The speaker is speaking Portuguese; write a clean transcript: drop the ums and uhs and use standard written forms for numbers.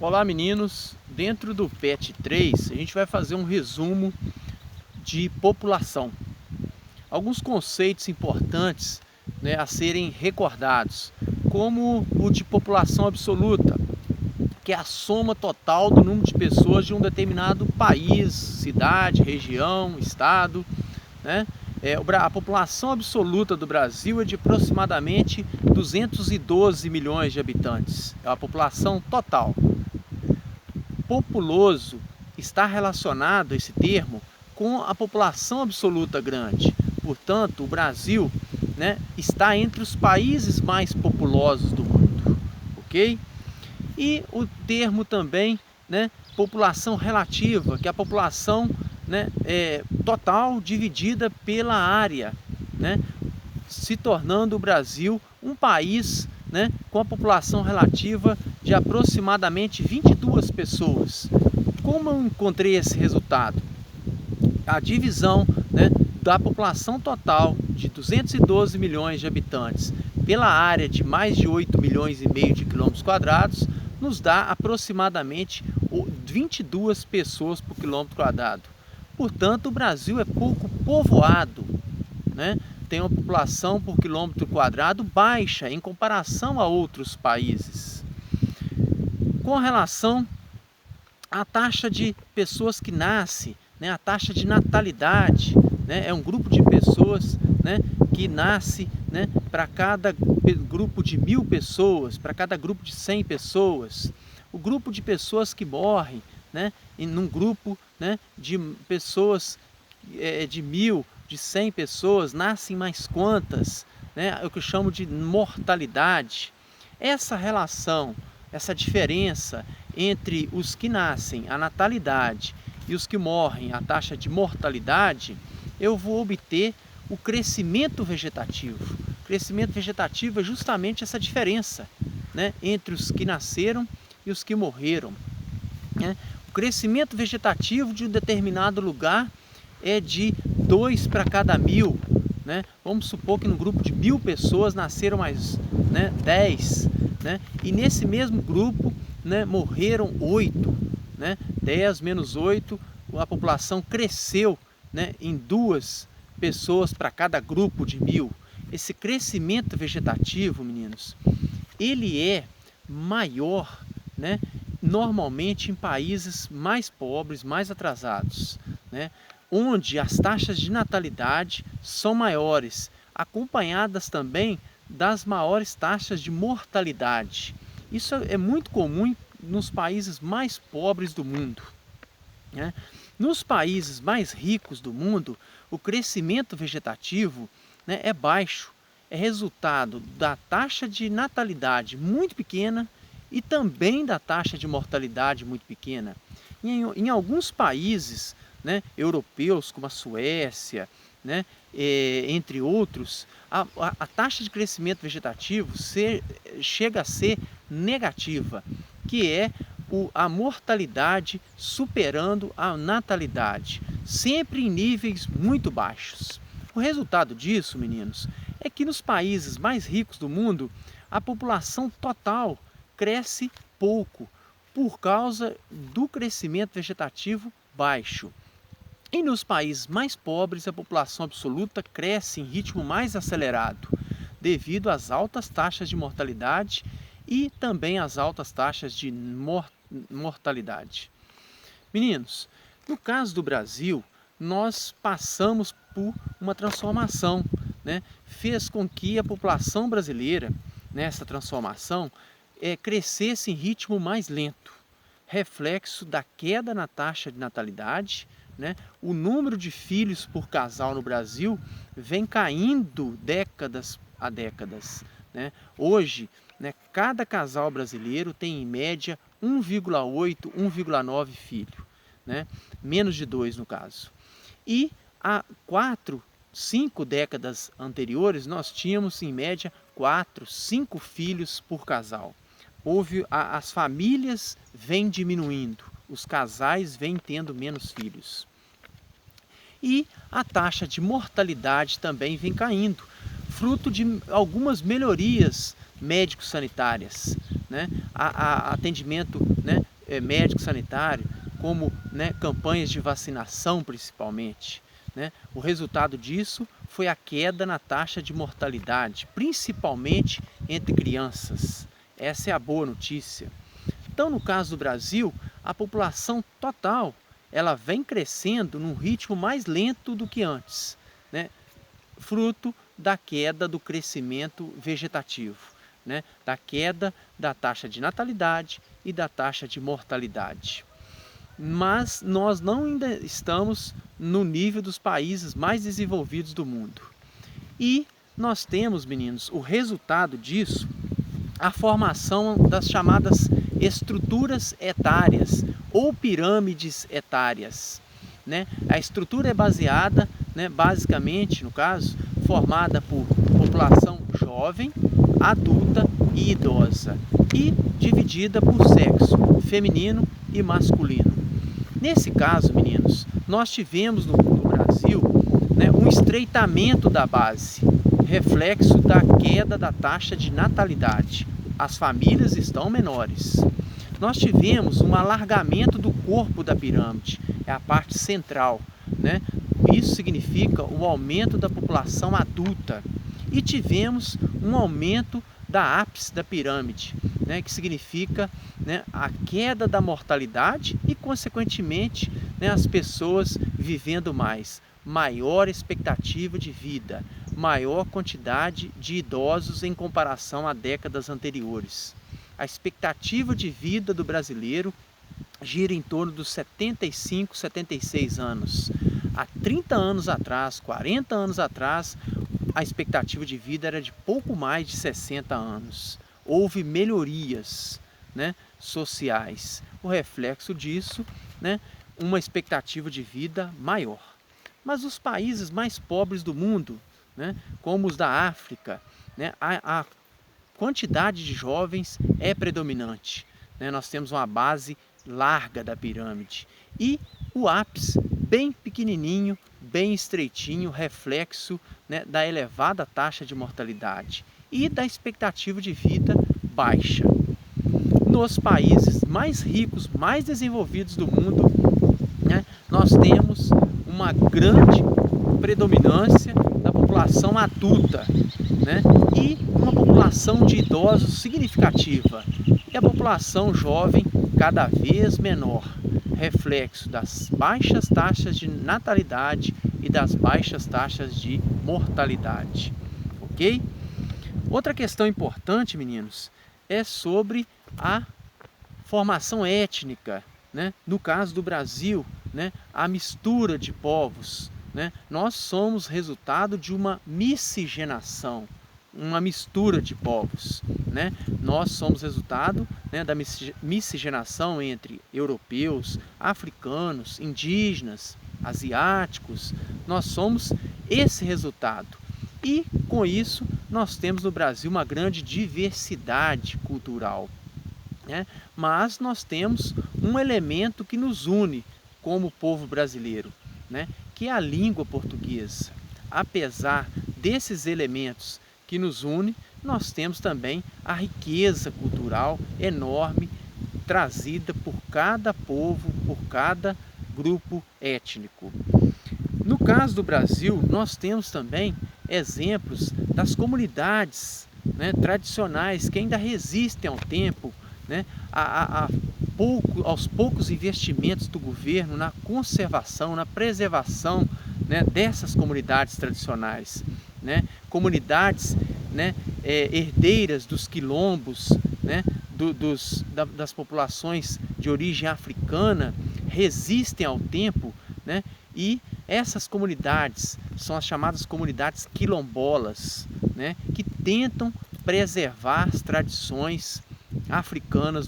Olá meninos, dentro do PET 3 a gente vai fazer um resumo de população. Alguns conceitos importantes, a serem recordados, como o de população absoluta, que é a soma total do número de pessoas de um determinado país, cidade, região, estado, né? A população absoluta do Brasil é de aproximadamente 212 milhões de habitantes, é a população total. Populoso está relacionado, esse termo, com a população absoluta grande. Portanto, o Brasil, está entre os países mais populosos do mundo, ok? E o termo também, população relativa, que é a população, total dividida pela área, se tornando o Brasil um país, com a população relativa de aproximadamente 22 pessoas. Como eu encontrei esse resultado? A divisão, da população total de 212 milhões de habitantes pela área de mais de 8 milhões e meio de quilômetros quadrados nos dá aproximadamente 22 pessoas por quilômetro quadrado. Portanto, o Brasil é pouco povoado, tem uma população por quilômetro quadrado baixa em comparação a outros países. Com relação à taxa de pessoas que nascem, a taxa de natalidade, é um grupo de pessoas, que nasce, para cada grupo de 1000 pessoas, para cada grupo de 100 pessoas. O grupo de pessoas que morrem, num grupo, de pessoas de 1000, de 100 pessoas, nascem mais quantas, é o que eu chamo de mortalidade. Essa relação, essa diferença entre os que nascem, a natalidade, e os que morrem, a taxa de mortalidade, eu vou obter o crescimento vegetativo. O crescimento vegetativo é justamente essa diferença, entre os que nasceram e os que morreram. O crescimento vegetativo de um determinado lugar é de 2 para cada 1000. Vamos supor que no grupo de 1000 pessoas nasceram mais 10, e nesse mesmo grupo morreram 8. 10 menos 8, a população cresceu, em 2 pessoas para cada grupo de 1000. Esse crescimento vegetativo, meninos, ele é maior, normalmente em países mais pobres, mais atrasados, onde as taxas de natalidade são maiores, acompanhadas também das maiores taxas de mortalidade. Isso é muito comum nos países mais pobres do mundo. Nos países mais ricos do mundo, o crescimento vegetativo, é baixo, é resultado da taxa de natalidade muito pequena e também da taxa de mortalidade muito pequena. Em alguns países, europeus, como a Suécia, entre outros, a taxa de crescimento vegetativo chega a ser negativa, que é a mortalidade superando a natalidade, sempre em níveis muito baixos. O resultado disso, meninos, é que nos países mais ricos do mundo, a população total cresce pouco, por causa do crescimento vegetativo baixo. E nos países mais pobres, a população absoluta cresce em ritmo mais acelerado, devido às altas taxas de mortalidade e também às altas taxas de mortalidade. Meninos, no caso do Brasil, nós passamos por uma transformação, fez com que a população brasileira, nessa transformação, crescesse em ritmo mais lento, reflexo da queda na taxa de natalidade. O número de filhos por casal no Brasil vem caindo décadas a décadas. Hoje, cada casal brasileiro tem em média 1,8, 1,9 filho, menos de 2 no caso. E há 4, 5 décadas anteriores nós tínhamos em média 4, 5 filhos por casal. As famílias vêm diminuindo, os casais vêm tendo menos filhos. E a taxa de mortalidade também vem caindo, fruto de algumas melhorias médicos sanitárias, né? Atendimento, né, médico sanitário, como, né, campanhas de vacinação principalmente, né? O resultado disso foi a queda na taxa de mortalidade, principalmente entre crianças. Essa é a boa notícia. Então, no caso do Brasil, a população total ela vem crescendo num ritmo mais lento do que antes, né? Fruto da queda do crescimento vegetativo, né? Da queda da taxa de natalidade e da taxa de mortalidade. Mas nós não ainda estamos no nível dos países mais desenvolvidos do mundo. E nós temos, meninos, o resultado disso, a formação das chamadas estruturas etárias ou pirâmides etárias, né? A estrutura é baseada, né, basicamente, no caso, formada por população jovem, adulta e idosa e dividida por sexo, feminino e masculino. Nesse caso, meninos, nós tivemos no Brasil, né, um estreitamento da base, reflexo da queda da taxa de natalidade. As famílias estão menores. Nós tivemos um alargamento do corpo da pirâmide, é a parte central, né? Isso significa o aumento da população adulta. E tivemos um aumento da ápice da pirâmide, né? Que significa, né, a queda da mortalidade e, consequentemente, né, as pessoas vivendo mais, maior expectativa de vida, maior quantidade de idosos em comparação a décadas anteriores. A expectativa de vida do brasileiro gira em torno dos 75, 76 anos. Há 30 anos atrás, 40 anos atrás, a expectativa de vida era de pouco mais de 60 anos. Houve melhorias, né, sociais. O reflexo disso, né, uma expectativa de vida maior. Mas os países mais pobres do mundo, né, como os da África, né, a quantidade de jovens é predominante, né? Nós temos uma base larga da pirâmide e o ápice bem pequenininho, bem estreitinho, reflexo, né, da elevada taxa de mortalidade e da expectativa de vida baixa. Nos países mais ricos, mais desenvolvidos do mundo, né, nós temos uma grande predominância da população adulta, né, e uma população de idosos significativa, e a população jovem cada vez menor, reflexo das baixas taxas de natalidade e das baixas taxas de mortalidade, ok? Outra questão importante, meninos, é sobre a formação étnica, né? No caso do Brasil, né, a mistura de povos, né? Nós somos resultado de uma miscigenação, uma mistura de povos, né? Nós somos resultado, né, da miscigenação entre europeus, africanos, indígenas, asiáticos. Nós somos esse resultado. E com isso nós temos no Brasil uma grande diversidade cultural, né? Mas nós temos um elemento que nos une como povo brasileiro, né, que é a língua portuguesa. Apesar desses elementos que nos unem, nós temos também a riqueza cultural enorme trazida por cada povo, por cada grupo étnico. No caso do Brasil, nós temos também exemplos das comunidades, né, tradicionais que ainda resistem ao tempo, né, aos poucos investimentos do governo na conservação, na preservação, né, dessas comunidades tradicionais, né, comunidades, né, herdeiras dos quilombos, né, das populações de origem africana, resistem ao tempo, né, e essas comunidades são as chamadas comunidades quilombolas, né, que tentam preservar as tradições africanas